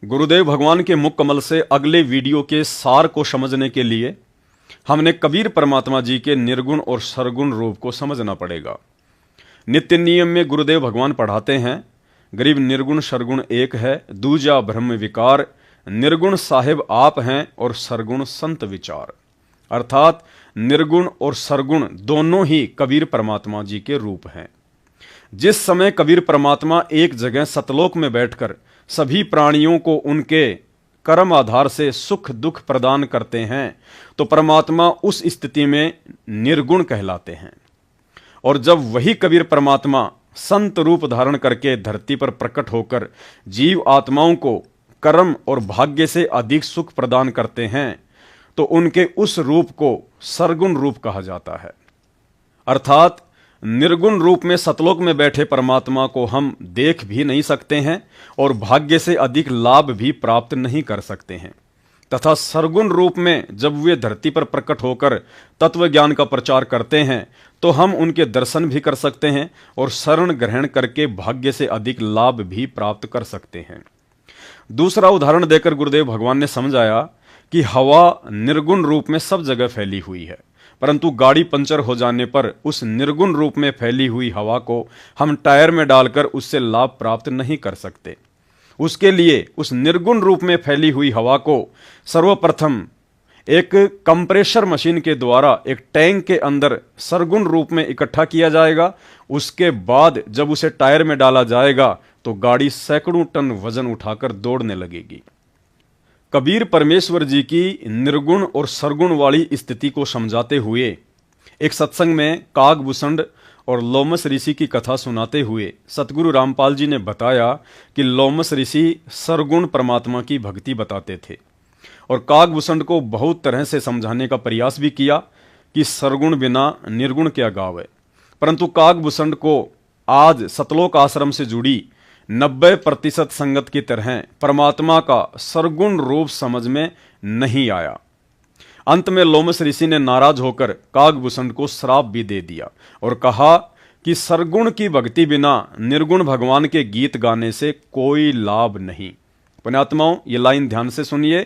गुरुदेव भगवान के मुख कमल से अगले वीडियो के सार को समझने के लिए हमने कबीर परमात्मा जी के निर्गुण और सरगुण रूप को समझना पड़ेगा। नित्य नियम में गुरुदेव भगवान पढ़ाते हैं, गरीब निर्गुण सरगुण एक है, दूजा ब्रह्म विकार, निर्गुण साहिब आप हैं और सरगुण संत विचार। अर्थात निर्गुण और सरगुण दोनों ही कबीर परमात्मा जी के रूप हैं। जिस समय कबीर परमात्मा एक जगह सतलोक में बैठकर सभी प्राणियों को उनके कर्म आधार से सुख दुख प्रदान करते हैं तो परमात्मा उस स्थिति में निर्गुण कहलाते हैं। और जब वही कबीर परमात्मा संत रूप धारण करके धरती पर प्रकट होकर जीव आत्माओं को कर्म और भाग्य से अधिक सुख प्रदान करते हैं तो उनके उस रूप को सरगुण रूप कहा जाता है। अर्थात निर्गुण रूप में सतलोक में बैठे परमात्मा को हम देख भी नहीं सकते हैं और भाग्य से अधिक लाभ भी प्राप्त नहीं कर सकते हैं, तथा सरगुण रूप में जब वे धरती पर प्रकट होकर तत्व ज्ञान का प्रचार करते हैं तो हम उनके दर्शन भी कर सकते हैं और शरण ग्रहण करके भाग्य से अधिक लाभ भी प्राप्त कर सकते हैं। दूसरा उदाहरण देकर गुरुदेव भगवान ने समझाया कि हवा निर्गुण रूप में सब जगह फैली हुई है, परंतु गाड़ी पंचर हो जाने पर उस निर्गुण रूप में फैली हुई हवा को हम टायर में डालकर उससे लाभ प्राप्त नहीं कर सकते। उसके लिए उस निर्गुण रूप में फैली हुई हवा को सर्वप्रथम एक कंप्रेशर मशीन के द्वारा एक टैंक के अंदर सरगुण रूप में इकट्ठा किया जाएगा। उसके बाद जब उसे टायर में डाला जाएगा तो गाड़ी सैकड़ों टन वजन उठाकर दौड़ने लगेगी। कबीर परमेश्वर जी की निर्गुण और सरगुण वाली स्थिति को समझाते हुए एक सत्संग में कागभूषण और लोमस ऋषि की कथा सुनाते हुए सतगुरु रामपाल जी ने बताया कि लोमस ऋषि सरगुण परमात्मा की भक्ति बताते थे और कागभूषण को बहुत तरह से समझाने का प्रयास भी किया कि सरगुण बिना निर्गुण क्या गावे, परंतु कागभूषण को आज सतलोक आश्रम से जुड़ी 90% संगत की तरह परमात्मा का सरगुण रूप समझ में नहीं आया। अंत में लोमस ऋषि ने नाराज होकर कागभूषण को श्राप भी दे दिया और कहा कि सरगुण की भक्ति बिना निर्गुण भगवान के गीत गाने से कोई लाभ नहीं। पुण्यात्माओं, ये लाइन ध्यान से सुनिए।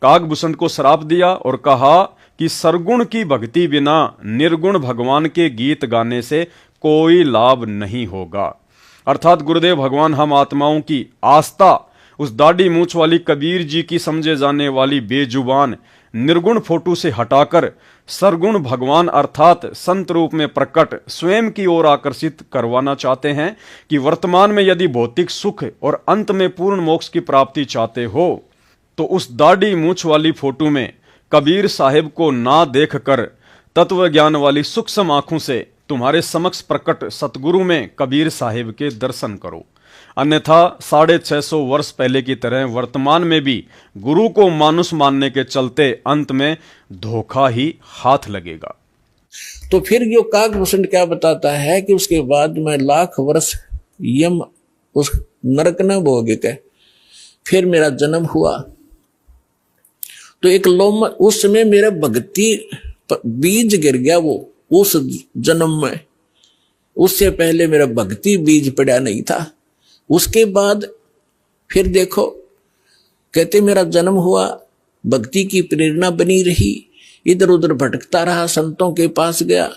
कागभूषण को श्राप दिया और कहा कि सरगुण की भक्ति बिना निर्गुण भगवान के गीत गाने से कोई लाभ नहीं होगा। अर्थात गुरुदेव भगवान हम आत्माओं की आस्था उस दाढ़ी मूंछ वाली कबीर जी की समझे जाने वाली बेजुबान निर्गुण फोटो से हटाकर सरगुण भगवान अर्थात संत रूप में प्रकट स्वयं की ओर आकर्षित करवाना चाहते हैं कि वर्तमान में यदि भौतिक सुख और अंत में पूर्ण मोक्ष की प्राप्ति चाहते हो तो उस दाढ़ी मूंछ वाली फोटो में कबीर साहिब को ना देखकर तत्व ज्ञान वाली सूक्ष्म आंखों से तुम्हारे समक्ष प्रकट सतगुरु में कबीर साहिब के दर्शन करो। अन्यथा 650 वर्ष पहले की तरह वर्तमान में भी गुरु को मानुष मानने के चलते अंत में धोखा ही हाथ लगेगा। तो फिर जो कागभूषण क्या बताता है कि उसके बाद मैं लाख वर्ष यम उस नरक न भोग के फिर मेरा जन्म हुआ। तो एक लोम उस समय मेरा भक्ति बीज गिर गया वो उस जन्म में। उससे पहले मेरा भक्ति बीज पड़ा नहीं था। उसके बाद फिर देखो कहते मेरा जन्म हुआ, भक्ति की प्रेरणा बनी रही, इधर उधर भटकता रहा, संतों के पास गया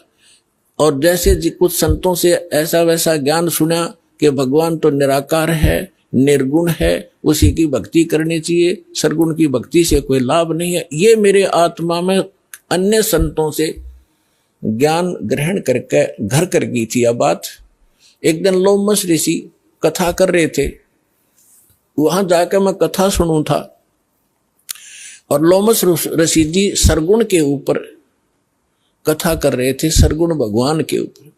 और जैसे कुछ संतों से ऐसा वैसा ज्ञान सुना कि भगवान तो निराकार है, निर्गुण है, उसी की भक्ति करनी चाहिए, सरगुण की भक्ति से कोई लाभ नहीं है। ये मेरे आत्मा में अन्य संतों से ज्ञान ग्रहण करके घर कर गई थी। अब बात एक दिन लोमस ऋषि कथा कर रहे थे, वहां जाकर मैं कथा सुनूं था और लोमस ऋषि जी सरगुण के ऊपर कथा कर रहे थे, सरगुण भगवान के ऊपर।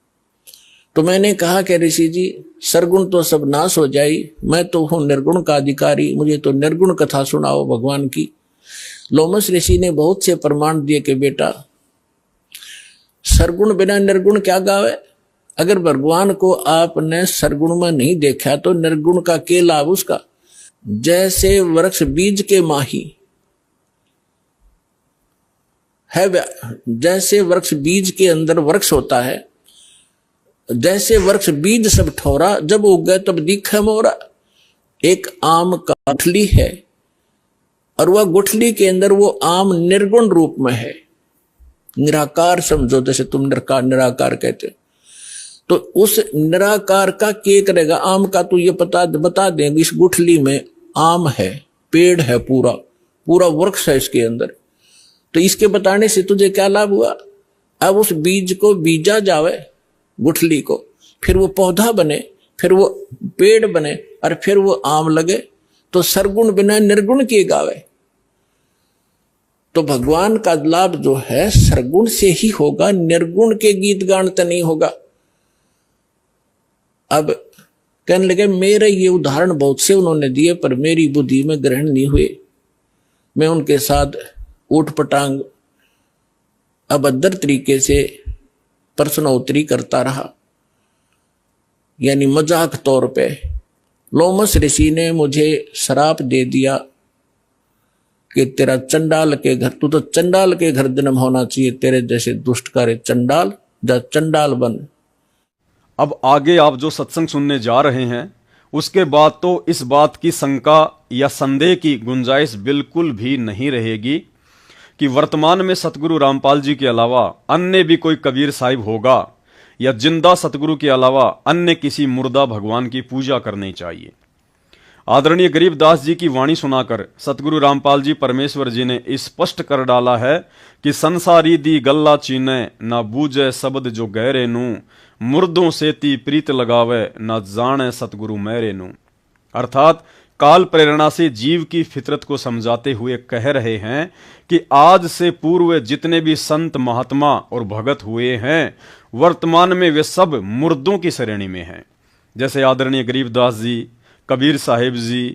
तो मैंने कहा कि ऋषि जी सरगुण तो सब नाश हो जाए, मैं तो हूं निर्गुण का अधिकारी, मुझे तो निर्गुण कथा सुनाओ भगवान की। लोमस ऋषि ने बहुत से प्रमाण दिए कि बेटा सरगुण बिना निर्गुण क्या गावे। अगर भगवान को आपने सरगुण में नहीं देखा तो निर्गुण का क्या लाभ उसका। जैसे वृक्ष बीज के माही है, जैसे वृक्ष बीज के अंदर वृक्ष होता है, जैसे वृक्ष बीज सब ठोरा, जब उग गए तब दिखे मोरा। एक आम का गुठली है, और वह गुठली के अंदर वो आम निर्गुण रूप में है, निराकार समझो, जैसे तुम निराकार कहते हो। तो उस निराकार का क्या करेगा, आम का तो ये बता देंगे इस गुठली में आम है, पेड़ है, पूरा पूरा वृक्ष है इसके अंदर। तो इसके बताने से तुझे क्या लाभ हुआ? अब उस बीज को बीजा जावे गुठली को, फिर वो पौधा बने, फिर वो पेड़ बने, और फिर वो आम लगे। तो सरगुण बिना निर्गुण किए गावे। तो भगवान का लाभ जो है सरगुण से ही होगा, निर्गुण के गीत गान तो नहीं होगा। अब कहने लगे मेरे ये उदाहरण बहुत से उन्होंने दिए, पर मेरी बुद्धि में ग्रहण नहीं हुए। मैं उनके साथ ऊट पटांग अभद्र तरीके से प्रश्नोत्तरी करता रहा, यानी मजाक तौर पे। लोमस ऋषि ने मुझे श्राप दे दिया कि तेरा चंडाल के घर, तू तो चंडाल के घर जन्म होना चाहिए, तेरे जैसे दुष्ट करे चंडाल, जा चंडाल बन। अब आगे आप जो सत्संग सुनने जा रहे हैं उसके बाद तो इस बात की शंका या संदेह की गुंजाइश बिल्कुल भी नहीं रहेगी कि वर्तमान में सतगुरु रामपाल जी के अलावा अन्य भी कोई कबीर साहिब होगा, या जिंदा सतगुरु के अलावा अन्य किसी मुर्दा भगवान की पूजा करनी चाहिए। आदरणीय गरीबदास जी की वाणी सुनाकर सतगुरु रामपाल जी परमेश्वर जी ने स्पष्ट कर डाला है कि संसारी दी गल्ला चीने, ना बूझे शब्द जो गहरे नू, मुर्दों से ती प्रीत लगावे, ना जाने सतगुरु मेरे नू। अर्थात काल प्रेरणा से जीव की फितरत को समझाते हुए कह रहे हैं कि आज से पूर्व जितने भी संत महात्मा और भगत हुए हैं, वर्तमान में वे सब मुर्दों की श्रेणी में हैं। जैसे आदरणीय गरीबदास जी, कबीर साहिब जी,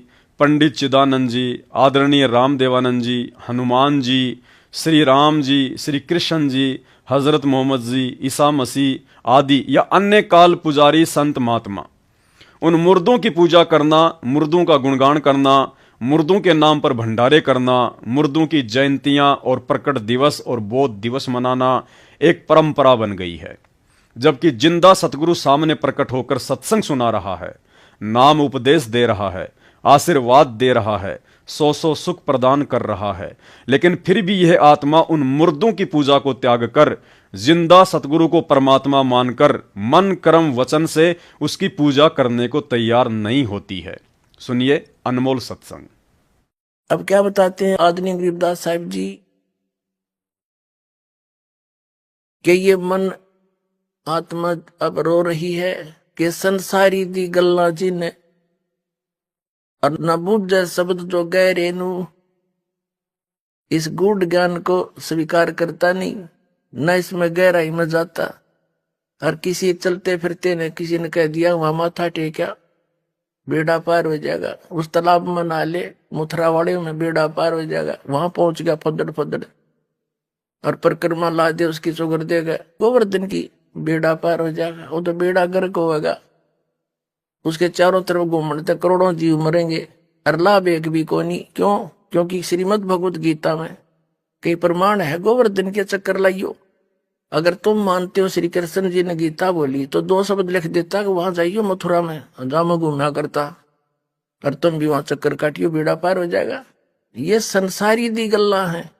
पंडित चिदानंद जी, आदरणीय रामदेवानंद जी, हनुमान जी, श्री राम जी, श्री कृष्ण जी, हजरत मोहम्मद जी, ईसा मसीह आदि या अन्य काल पुजारी संत महात्मा। उन मुर्दों की पूजा करना, मुर्दों का गुणगान करना, मुर्दों के नाम पर भंडारे करना, मुर्दों की जयंतियां और प्रकट दिवस और बोध दिवस मनाना एक परंपरा बन गई है। जबकि जिंदा सतगुरु सामने प्रकट होकर सत्संग सुना रहा है, नाम उपदेश दे रहा है, आशीर्वाद दे रहा है, सौ सौ सुख प्रदान कर रहा है, लेकिन फिर भी यह आत्मा उन मुर्दों की पूजा को त्याग कर जिंदा सतगुरु को परमात्मा मानकर मन कर्म वचन से उसकी पूजा करने को तैयार नहीं होती है। सुनिए अनमोल सत्संग। अब क्या बताते हैं आदरणीय गरीबदास साहिब जी कि ये मन आत्मा अब रो रही है कि संसारी दी गल्ला जी ने, और न बूझे शब्द जो गहरे नू, इस गूढ़ ज्ञान को स्वीकार करता नहीं, न इसमें गहराई में जाता। और किसी चलते फिरते ने किसी ने कह दिया वहां माथा टेका बेड़ा पार हो जाएगा, उस तालाब में नहा ले, मुथरावाड़े में बेड़ा पार हो जाएगा, वहां पहुंच गया फदड़ फदड़, और परिक्रमा ला दे उसकी चुगर देगा, गोवर्धन की बेड़ा पार हो जाएगा। वो तो बेड़ा गर्क होगा, उसके चारों तरफ घूमने करोड़ों जीव मरेंगे, और लाभ एक भी को नहीं। क्यों? क्योंकि श्रीमद् भगवत गीता में कई प्रमाण है, गोवर्धन के चक्कर लाइयो। अगर तुम मानते हो श्री कृष्ण जी ने गीता बोली तो 2 शब्द लिख देता कि वहां जाइयो मथुरा में, जामो घूमना करता, और तुम भी वहां चक्कर काटियो, बेड़ा पार हो जाएगा। ये संसारी दी गल्ला है,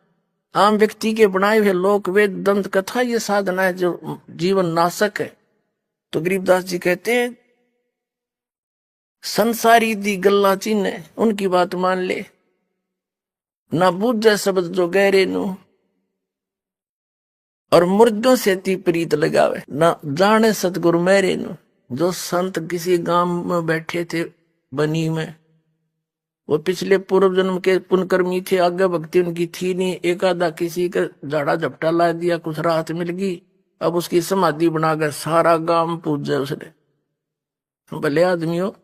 आम व्यक्ति के बनाए हुए लोक वेद दंत कथा ये साधना है जो जीवन नाशक है। तो गरीबदास जी कहते हैं संसारी दी गल्ला चीने, उनकी बात मान ले, ना बूझे शब्द जो गहरे नू, और मुर्दों से ती प्रीत लगावे, ना जाने सतगुरु मेरे नू। जो संत किसी गांव में बैठे थे बनी में, वो पिछले पूर्व जन्म के पुण्यकर्मी थे, आगे भक्ति उनकी थी नहीं, एक आधा किसी का झाड़ा झपटा ला दिया, कुछ राहत मिल गई, अब उसकी समाधि बनाकर सारा गांव पूजे उसने। भले आदमी हो,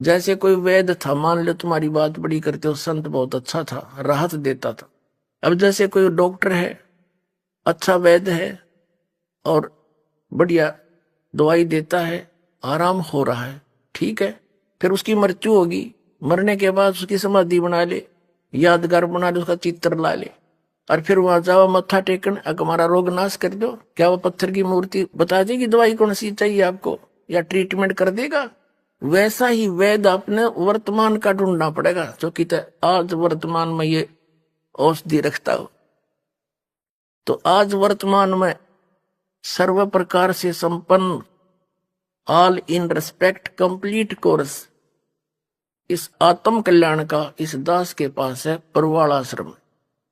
जैसे कोई वैद्य था, मान लो तुम्हारी बात बड़ी करते हो, संत बहुत अच्छा था, राहत देता था। अब जैसे कोई डॉक्टर है, अच्छा वैद्य है और बढ़िया दवाई देता है, आराम हो रहा है, ठीक है, फिर उसकी मृत्यु होगी, मरने के बाद उसकी समाधि बना ले, यादगार बना ले, उसका चित्र ला ले, और फिर वहां जाओ मत्था टेकन, हमारा रोग नाश कर दो। क्या वो पत्थर की मूर्ति बता देगी दवाई कौन सी चाहिए आपको, या ट्रीटमेंट कर देगा? वैसा ही वेद अपने वर्तमान का ढूंढना पड़ेगा, जो कि आज वर्तमान में ये औषधि रखता हो। तो आज वर्तमान में सर्व प्रकार से संपन्न, all in respect complete course इस आत्म कल्याण का इस दास के पास है परवालाश्रम।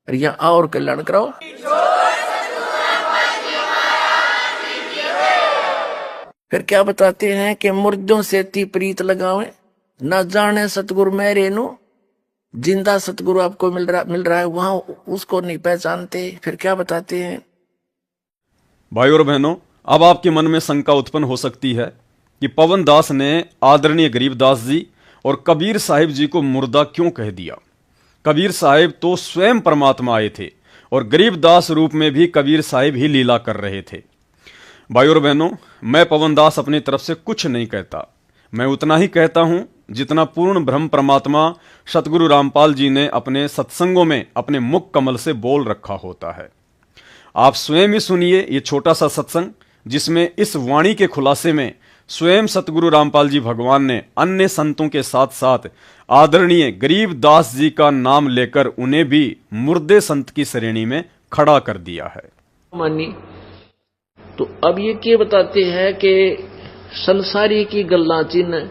या और कल्याण कराओ। फिर क्या बताते हैं कि मुर्दों से ती प्रीत लगावे, न जाने सतगुरु मेरे नु। जिंदा सतगुरु आपको मिल रहा है, वहां उसको नहीं पहचानते। फिर क्या बताते हैं? भाई और बहनों, अब आपके मन में शंका उत्पन्न हो सकती है कि पवन दास ने आदरणीय गरीबदास जी और कबीर साहिब जी को मुर्दा क्यों कह दिया। कबीर साहिब तो स्वयं परमात्मा आए थे और गरीबदास रूप में भी कबीर साहिब ही लीला कर रहे थे। भाई और बहनों, मैं पवन दास अपनी तरफ से कुछ नहीं कहता। मैं उतना ही कहता हूं जितना पूर्ण ब्रह्म परमात्मा सतगुरु रामपाल जी ने अपने सत्संगों में अपने मुख कमल से बोल रखा होता है। आप स्वयं ही सुनिए ये छोटा सा सत्संग, जिसमें इस वाणी के खुलासे में स्वयं सतगुरु रामपाल जी भगवान ने अन्य संतों के साथ साथ आदरणीय गरीबदास जी का नाम लेकर उन्हें भी मुर्दे संत की श्रेणी में खड़ा कर दिया है। मानी तो अब ये क्या बताते हैं कि संसारी की गल्ला चिन्ह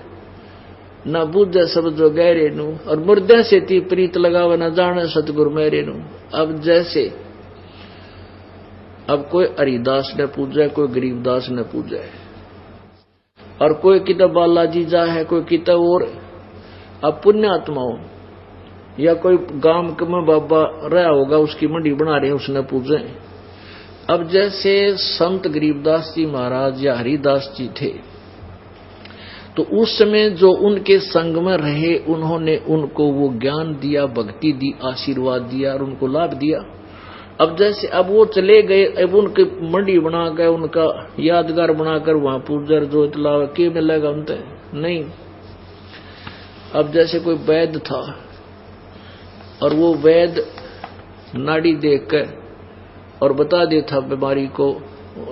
न बुझे सब जो गहरे नु, और मुर्दे से ती प्रीत लगावे न जाने सतगुरु मेरे नु। अब जैसे अब कोई हरिदास ने पूजा है, कोई गरीबदास ने पूजा है, और कोई किताब बालाजी जा है, कोई किताब और अब पुण्य आत्माओं या कोई गांव में बाबा रहा होगा, उसकी मंडी बना रहे हैं, उसने पूजे। अब जैसे संत गरीबदास जी महाराज या हरिदास जी थे, तो उस समय जो उनके संग में रहे, उन्होंने उनको वो ज्ञान दिया, भक्ति दी, आशीर्वाद दिया और उनको लाभ दिया। अब जैसे अब वो चले गए, अब उनकी मंडी बनाकर, उनका यादगार बनाकर वहां पूजर जो इतला के मिलेगा उनसे नहीं। अब जैसे कोई वैद्य था और वो वैद्य नाड़ी देख कर और बता देता बीमारी को,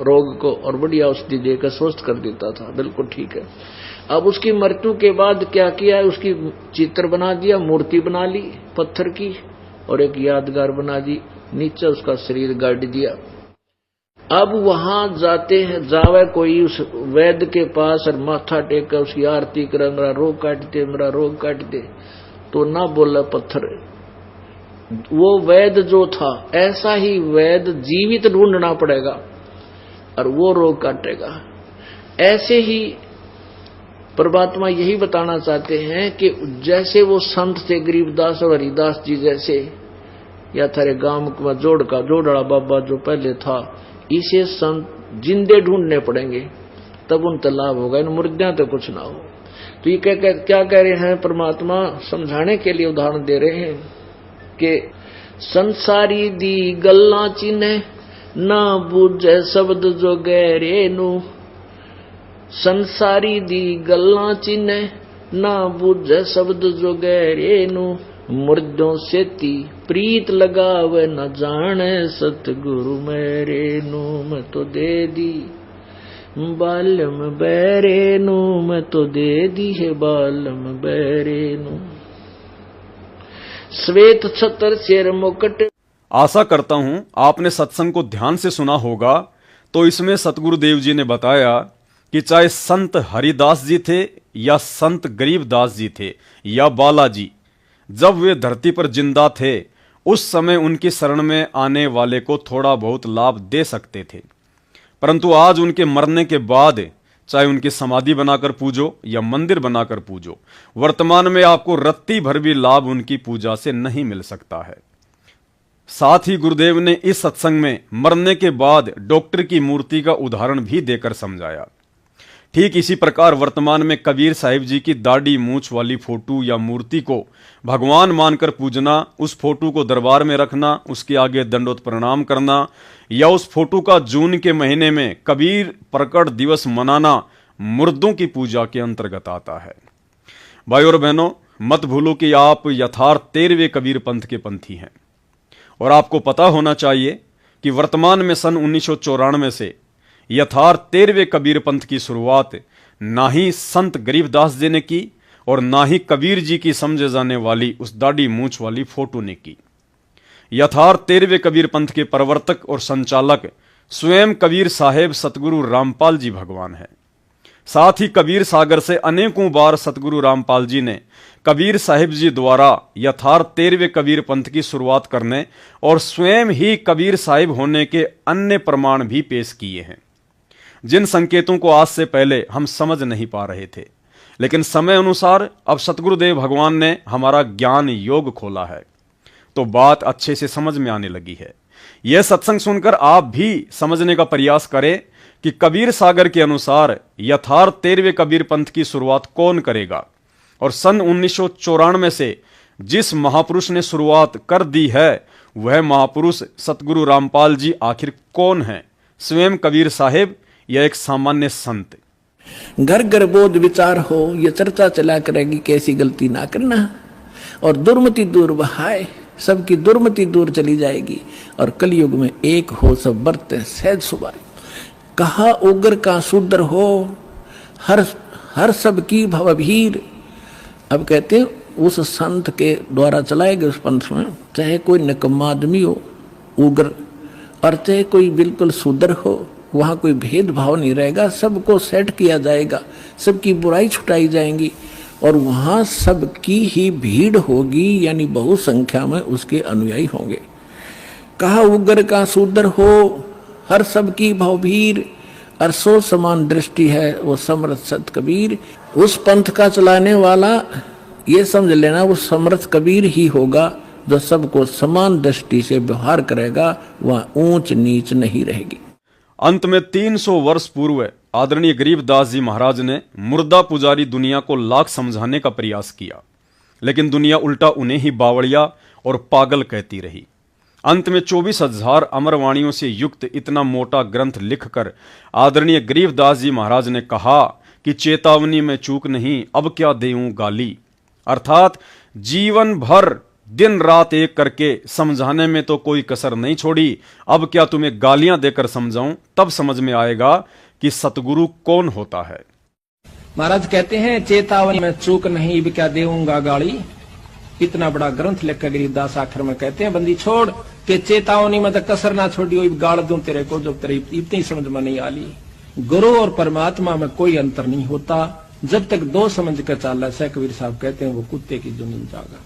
रोग को, और बढ़िया औषधि देकर स्वस्थ कर देता था, बिल्कुल ठीक है। अब उसकी मृत्यु के बाद क्या किया, उसकी चित्र बना दिया, मूर्ति बना ली पत्थर की और एक यादगार बना दी, नीचे उसका शरीर गाड़ दिया। अब वहां जाते हैं, जावे कोई उस वैद्य के पास और माथा टेक कर उसकी आरती करे, मेरा रोग काट दे, मेरा रोग काट दे, तो ना बोला पत्थर। वो वैद्य जो था, ऐसा ही वैद्य जीवित ढूंढना पड़ेगा और वो रोग काटेगा। ऐसे ही परमात्मा यही बताना चाहते हैं कि जैसे वो संत थे गरीबदास और हरिदास जी जैसे, या थारे गांव में जोड़ड़ा बाबा जो पहले था, इसे संत जिंदे ढूंढने पड़ेंगे, तब उन लाभ होगा, इन मुर्दों तो कुछ ना हो। तो ये क्या कह रहे हैं परमात्मा, समझाने के लिए उदाहरण दे रहे हैं कि संसारी दी गल्ला चिन्ह ना बुझे शब्द जो गहरे नु। संसारी दी गल्ला चिन्ह ना बुझे शब्द जो गहरे नु। मुर्दों से ती प्रीत लगावे न जाने सतगुरु मेरे नु। मैं तो दे दी बालम बैरे नु, मैं तो दे दी है बालम बैरे नु। श्वेत छतर शेर मुकुट। आशा करता हूं आपने सत्संग को ध्यान से सुना होगा। तो इसमें सतगुरुदेव जी ने बताया कि चाहे संत हरिदास जी थे या संत गरीबदास जी थे या बालाजी, जब वे धरती पर जिंदा थे उस समय उनकी शरण में आने वाले को थोड़ा बहुत लाभ दे सकते थे, परंतु आज उनके मरने के बाद चाहे उनकी समाधि बनाकर पूजो या मंदिर बनाकर पूजो, वर्तमान में आपको रत्ती भर भी लाभ उनकी पूजा से नहीं मिल सकता है। साथ ही गुरुदेव ने इस सत्संग में मरने के बाद डॉक्टर की मूर्ति का उदाहरण भी देकर समझाया। ठीक इसी प्रकार वर्तमान में कबीर साहिब जी की दाढ़ी मूंछ वाली फोटो या मूर्ति को भगवान मानकर पूजना, उस फोटो को दरबार में रखना, उसके आगे दंडोत प्रणाम करना या उस फोटो का जून के महीने में कबीर प्रकट दिवस मनाना मुर्दों की पूजा के अंतर्गत आता है। भाई और बहनों, मत भूलो कि आप यथार्थ 13वें कबीर पंथ के पंथी हैं और आपको पता होना चाहिए कि वर्तमान में सन 1994 से यथार्थ 13वें कबीर पंथ की शुरुआत ना ही संत गरीबदास जी ने की और ना ही कबीर जी की समझे जाने वाली उस दाढ़ी मूंछ वाली फोटो ने की। यथार्थ 13वें कबीर पंथ के प्रवर्तक और संचालक स्वयं कबीर साहेब सतगुरु रामपाल जी भगवान है। साथ ही कबीर सागर से अनेकों बार सतगुरु रामपाल जी ने कबीर साहिब जी द्वारा यथार्थ 13वें कबीर पंथ की शुरुआत करने और स्वयं ही कबीर साहिब होने के अन्य प्रमाण भी पेश किए हैं, जिन संकेतों को आज से पहले हम समझ नहीं पा रहे थे, लेकिन समय अनुसार अब सतगुरुदेव भगवान ने हमारा ज्ञान योग खोला है तो बात अच्छे से समझ में आने लगी है। यह सत्संग सुनकर आप भी समझने का प्रयास करें कि कबीर सागर के अनुसार यथार्थ 13वें कबीर पंथ की शुरुआत कौन करेगा और सन 1994 से जिस महापुरुष ने शुरुआत कर दी है वह महापुरुष सतगुरु रामपाल जी आखिर कौन है, स्वयं कबीर साहेब या एक सामान्य संत। घर घर बोध विचार हो, ये चर्चा चला करेगी कैसी गलती ना करना, और दुर्मति दूर बहाए, सबकी दुर्मति दूर चली जाएगी और कलयुग में एक हो सब बरते सहज सुबह। कहा उग्र का शूद्र हो, हर सब की भवभीर। अब कहते हैं उस संत के द्वारा चलाए गए उस पंथ में चाहे कोई निकम्मा आदमी हो उग्र, और चाहे कोई बिल्कुल शूद्र हो, वहाँ कोई भेदभाव नहीं रहेगा, सबको सेट किया जाएगा, सबकी बुराई छुटाई जाएंगी और वहाँ सबकी ही भीड़ होगी, यानी बहुसंख्या में उसके अनुयायी होंगे। कहा उग्र का शूद्र हो, हर सबकी भवभीर, अरसों समान दृष्टि है वो समर्थ सत कबीर। उस पंथ का चलाने वाला ये समझ लेना वो समर्थ कबीर ही होगा जो सबको समान दृष्टि से व्यवहार करेगा, वहाँ ऊंच नीच नहीं रहेगी। अंत में 300 वर्ष पूर्व आदरणीय गरीबदास जी महाराज ने मुर्दा पुजारी दुनिया को लाख समझाने का प्रयास किया, लेकिन दुनिया उल्टा उन्हें ही बावड़िया और पागल कहती रही। अंत में 24,000 अमरवाणियों से युक्त इतना मोटा ग्रंथ लिखकर आदरणीय गरीबदास जी महाराज ने कहा कि चेतावनी में चूक नहीं, अब क्या देऊं गाली। अर्थात जीवन भर दिन रात एक करके समझाने में तो कोई कसर नहीं छोड़ी, अब क्या तुम्हें गालियां देकर समझाऊं, तब समझ में आएगा कि सतगुरु कौन होता है। महाराज कहते हैं चेतावनी में चूक नहीं, अब क्या देऊंगा गाली। इतना बड़ा ग्रंथ लिखकर गरीबदास आखिर में कहते हैं बंदी छोड़ के चेतावनी में तो कसर ना छोड़ी, गाड़ दूं तेरे को जो तेरे इतनी समझ में नहीं आली। गुरु और परमात्मा में कोई अंतर नहीं होता, जब तक दो समझ कर चाल है, कबीर साहब कहते हैं वो कुत्ते की जुनून जागा।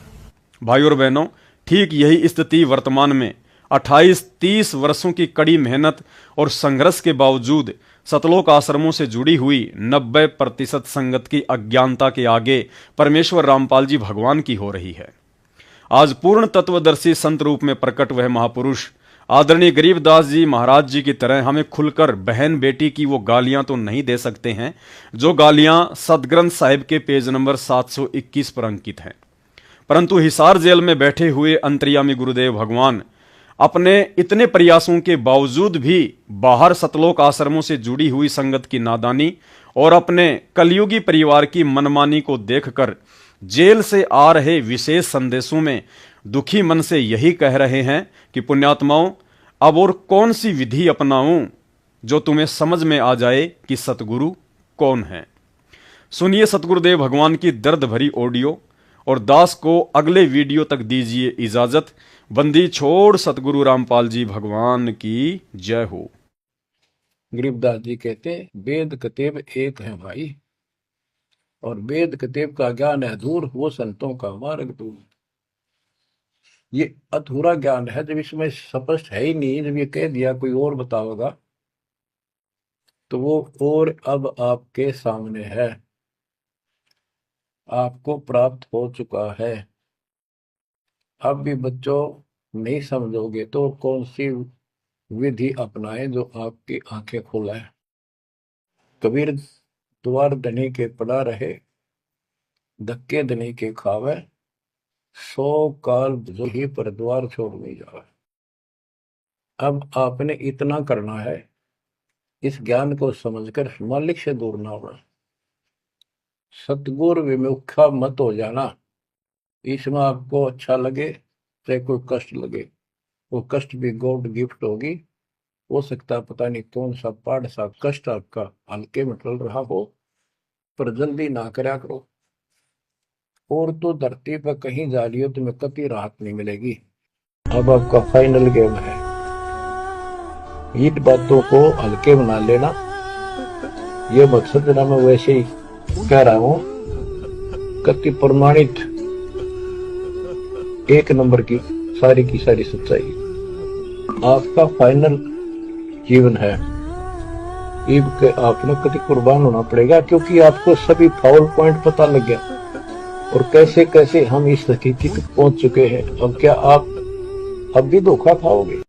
भाई और बहनों, ठीक यही स्थिति वर्तमान में 28-30 वर्षों की कड़ी मेहनत और संघर्ष के बावजूद सतलोक आश्रमों से जुड़ी हुई 90% संगत की अज्ञानता के आगे परमेश्वर रामपाल जी भगवान की हो रही है। आज पूर्ण तत्वदर्शी संत रूप में प्रकट वह महापुरुष आदरणीय गरीबदास जी महाराज जी की तरह हमें खुलकर बहन बेटी की वो गालियां तो नहीं दे सकते हैं जो गालियां सदग्रंथ साहिब के पेज नंबर 721 पर अंकित हैं, परंतु हिसार जेल में बैठे हुए अंतर्यामी गुरुदेव भगवान अपने इतने प्रयासों के बावजूद भी बाहर सतलोक आश्रमों से जुड़ी हुई संगत की नादानी और अपने कलयुगी परिवार की मनमानी को देखकर जेल से आ रहे विशेष संदेशों में दुखी मन से यही कह रहे हैं कि पुण्यात्माओं, अब और कौन सी विधि अपनाऊं जो तुम्हें समझ में आ जाए कि सतगुरु कौन है। सुनिए सतगुरुदेव भगवान की दर्द भरी ऑडियो और दास को अगले वीडियो तक दीजिए इजाजत। बंदी छोड़ सतगुरु रामपाल जी भगवान की जय हो। गरीबदास जी कहते वेद कतेब एक है भाई, और वेद कतेब का ज्ञान है दूर, वो संतों का मार्ग दूर। ये अधूरा ज्ञान है, जब इसमें स्पष्ट है ही नहीं, जब ये कह दिया कोई और बताओगा तो वो और अब आपके सामने है, आपको प्राप्त हो चुका है। अब भी बच्चों नहीं समझोगे तो कौन सी विधि अपनाए जो आपकी आंखें खोले। कबीर द्वार धनी के पड़ा रहे, धक्के धनी के खावे, 100 काल जो ही पर द्वार छोड़ नहीं जावे। अब आपने इतना करना है, इस ज्ञान को समझकर मालिक से दूर ना होना, सतगुर विमुखा मत हो जाना। इसमें आपको अच्छा लगे चाहे कोई कष्ट लगे, वो कष्ट भी गॉड गिफ्ट होगी। हो सकता है पता नहीं कौन सा पाड़ सा कष्ट आपका हल्के में टल रहा हो, पर जल्दी ना करया करो, और तो धरती पर कहीं जा रही हो तुम्हें कभी राहत नहीं मिलेगी। अब आपका फाइनल गेम है, इन बातों को हल्के बना लेना, ये मत समझना मैं वैसे ही कह रहा हूं, कति प्रमाणित एक नंबर की सारी सच्चाई। आपका फाइनल जीवन है, ईब के आपने कति कुर्बान होना पड़ेगा, क्योंकि आपको सभी फाउल पॉइंट पता लग गया और कैसे कैसे हम इस स्थिति तक पहुंच चुके हैं। अब क्या आप अब भी धोखा खाओगे?